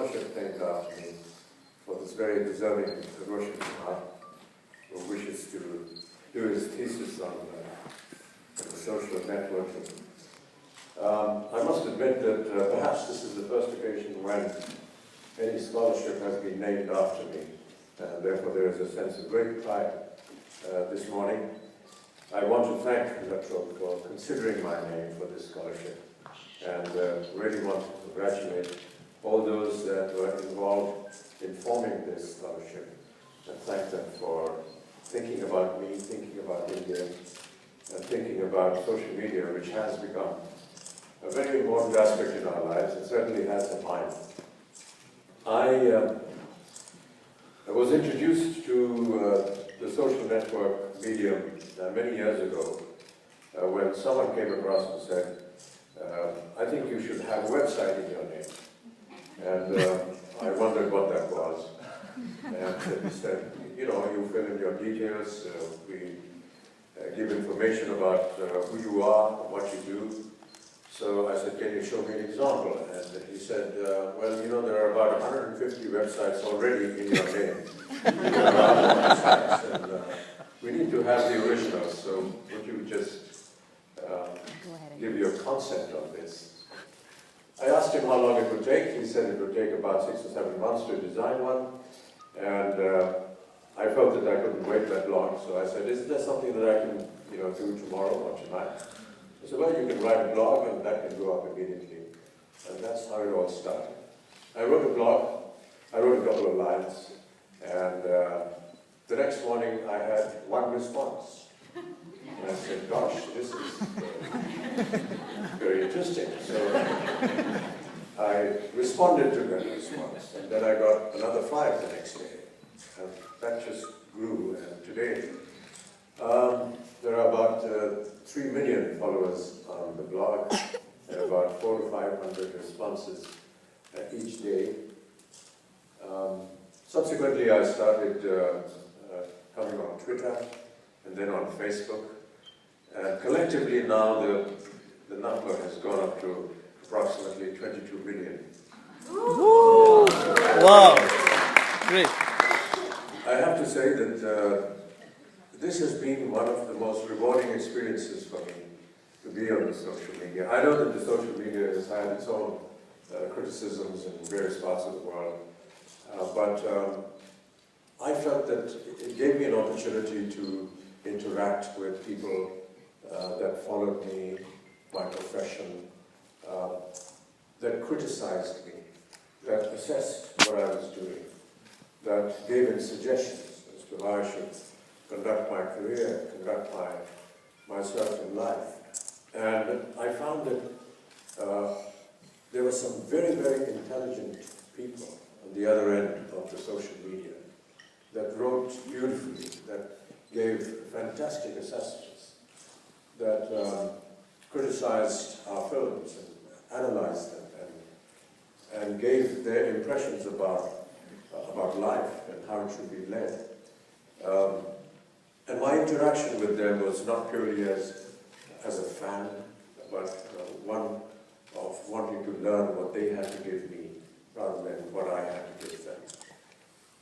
scholarship named after me for this very deserving Roshan Kumar, who wishes to do his thesis on the social networking. I must admit that perhaps this is the first occasion when any scholarship has been named after me, and therefore there is a sense of great pride this morning. I want to thank Amitabh for considering my name for this scholarship, and really want to congratulate all those that were involved in forming this scholarship, and thank them for thinking about me, thinking about India, and thinking about social media, which has become a very important aspect in our lives, and certainly has in mine. I was introduced to the social network medium many years ago when someone came across and said, I think you should have a website in your name. And I wondered what that was. And he said, you know, you fill in your details, we give information about who you are, what you do. So I said, can you show me an example? And he said, well, you know, there are about 150 websites already in your name. And we need to have the originals, so would you just give your consent on this? I asked him how long it would take. He said it would take about 6 or 7 months to design one. And I felt that I couldn't wait that long, so I said, is there something that I can, you know, do tomorrow or tonight? He said, well, you can write a blog and that can go up immediately. And that's how it all started. I wrote a blog, I wrote a couple of lines, and the next morning I had one response. And I said, gosh, this is very interesting. So I responded to that response, and then I got another 5 the next day. And that just grew, and today there are about 3 million followers on the blog, and about 400 to 500 responses each day. Subsequently, I started coming on Twitter, and then on Facebook. And collectively now, the number has gone up to approximately 22 million. Ooh. Wow, great. I have to say that this has been one of the most rewarding experiences for me, to be on the social media. I know that the social media has had its own criticisms in various parts of the world, but I felt that it gave me an opportunity to interact with people that followed me, my profession, that criticized me, that assessed what I was doing, that gave me suggestions as to how I should conduct my career, conduct myself in life. And I found that there were some very, very intelligent people on the other end of the social media that wrote beautifully, that gave fantastic assessments, that criticized our films and analyzed them and gave their impressions about life and how it should be led. And my interaction with them was not purely as a fan, but one of wanting to learn what they had to give me rather than what I had to give them.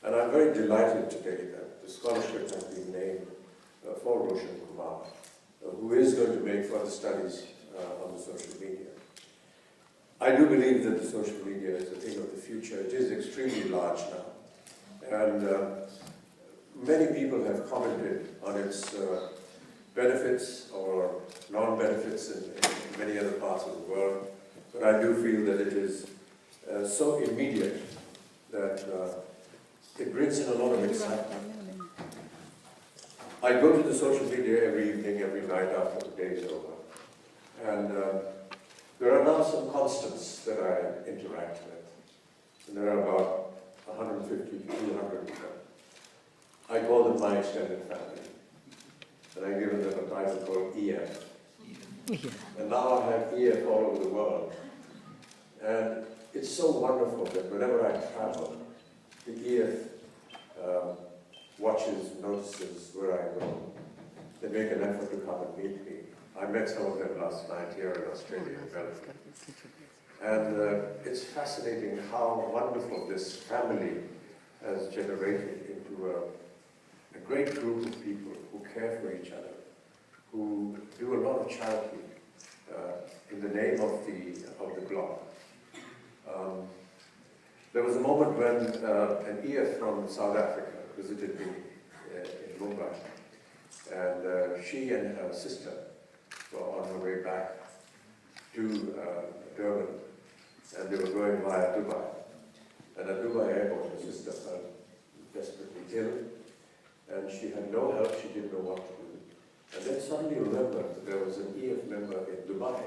And I'm very delighted today that the scholarship has been named for Roshan Kumar, who is going to make further studies on the social media. I do believe that the social media is a thing of the future. It is extremely large now. And many people have commented on its benefits or non-benefits in many other parts of the world. But I do feel that it is so immediate that it brings in a lot of excitement. I go to the social media every evening, every night after the day is over. And there are now some constants that I interact with. And there are about 150 to 200 of them. I call them my extended family. And I've given them a title called EF. And now I have EF all over the world. And it's so wonderful that whenever I travel, the EF watches, notices where I go. They make an effort to come and meet me. I met some of them last night here in Australia, in Melbourne. And it's fascinating how wonderful this family has generated into a great group of people who care for each other, who do a lot of charity in the name of the block. There was a moment when an EF from South Africa visited me in Mumbai, and she and her sister were on her way back to Durban, and they were going via Dubai. And at Dubai airport, her sister felt desperately ill, and she had no help, she didn't know what to do. And then suddenly remembered that there was an EF member in Dubai,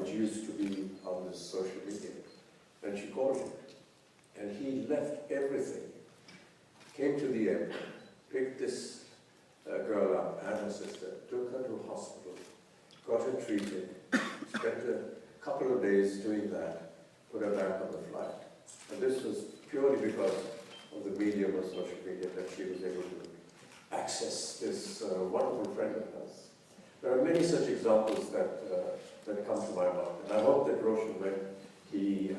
which used to be on the social media. And she called him. And he left everything, came to the airport, picked this girl up and her sister, took her to a hospital, got her treated, spent a couple of days doing that, put her back on the flight. And this was purely because of the medium of social media that she was able to access this wonderful friend of hers. There are many such examples that come to my mind. And I hope that Roshan, when he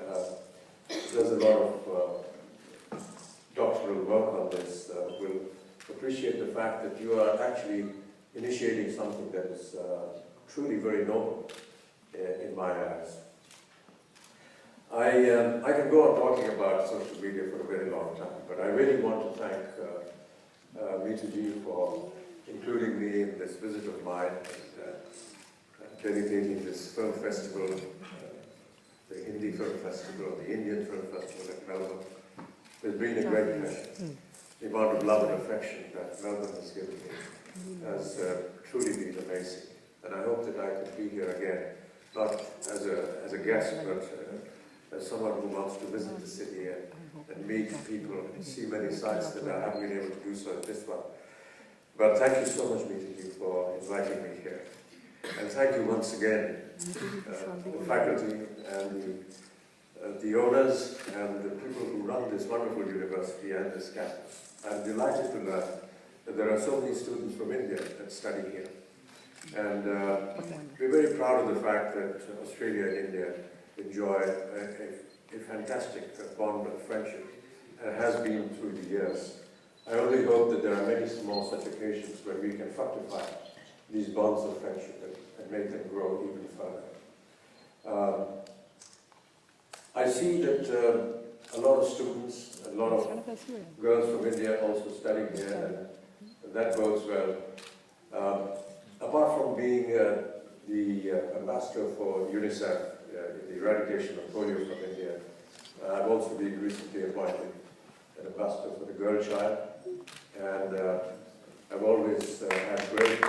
does a lot of doctoral work on this, will appreciate the fact that you are actually initiating something that is truly very noble in my eyes. I can go on talking about social media for a very long time, but I really want to thank Mitaji for including me in this visit of mine and dedicating this film festival, the Hindi Film Festival, the Indian Film Festival at Melbourne. It's been a great pleasure. The amount of love and affection that Melbourne has given me has truly been amazing. And I hope that I can be here again, not as a guest, but as someone who wants to visit the city and meet people and see many sites that I haven't been able to do so at this one. But thank you so much, Mitaji, for inviting me here. And thank you once again, the faculty and the owners and the people who run this wonderful university and this campus. I'm delighted to learn that there are so many students from India that study here. And we're very proud of the fact that Australia and India enjoy a fantastic bond of friendship, and has been through the years. I only hope that there are many more such occasions where we can fructify these bonds of friendship and make them grow even further. I see that a lot of students, a lot of girls from India also studying here, and that bodes well. Apart from being the ambassador for UNICEF in the eradication of polio from India, I've also been recently appointed an ambassador for the girl child, and I've always had great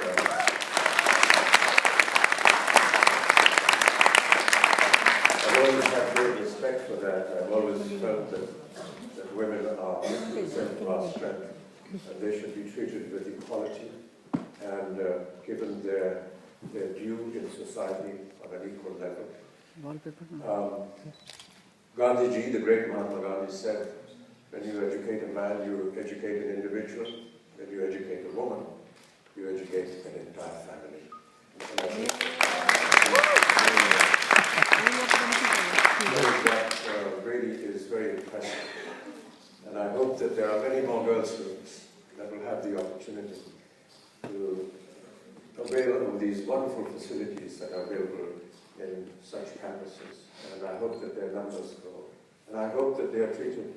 respect for that. I've always felt that women are 50% of our strength, and they should be treated with equality and given their due in society on an equal level. Gandhiji, the great Mahatma Gandhi, said, when you educate a man, you educate an individual. When you educate a woman, you educate an entire family. And I think that really is very impressive. And I hope that there are many more girl students that will have the opportunity to avail of these wonderful facilities that are available in such campuses. And I hope that their numbers grow. And I hope that they are treated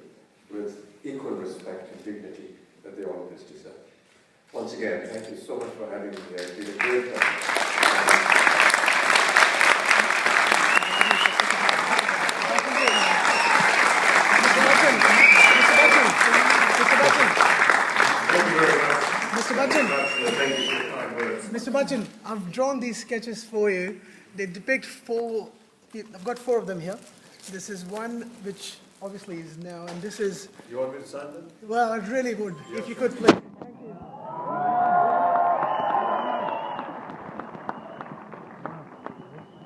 with equal respect and dignity that they always deserve. Once again, thank you so much for having me here. It's been a great pleasure. Mr. Bachchan, I've drawn these sketches for you. They depict I've got 4 of them here. This is one which obviously is now, and this is... You want me to sign them? Well, I really would, if you could please. Thank you.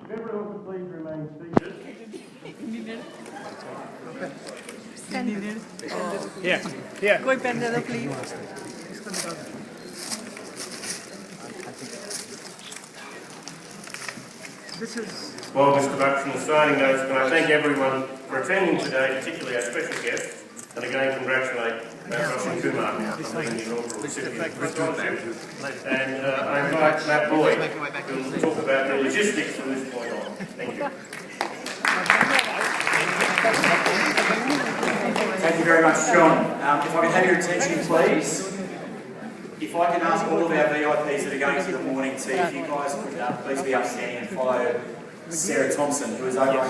If everyone could please remain seated. Yeah. कोई pen दे दो please this is... Well, Mr. Bachchan, signing those, can I thank everyone for attending today, particularly our special guests, and again congratulate Roshan Kumar on being the inaugural recipient of the scholarship. And I invite Matt Boyd, who will talk about the logistics from this point on. Thank you. Thank you very much, John. If I can have your attention, please. If I can ask all of our VIPs that are going to the morning tea, if you guys could please be upstanding and follow Sarah Thompson, who is over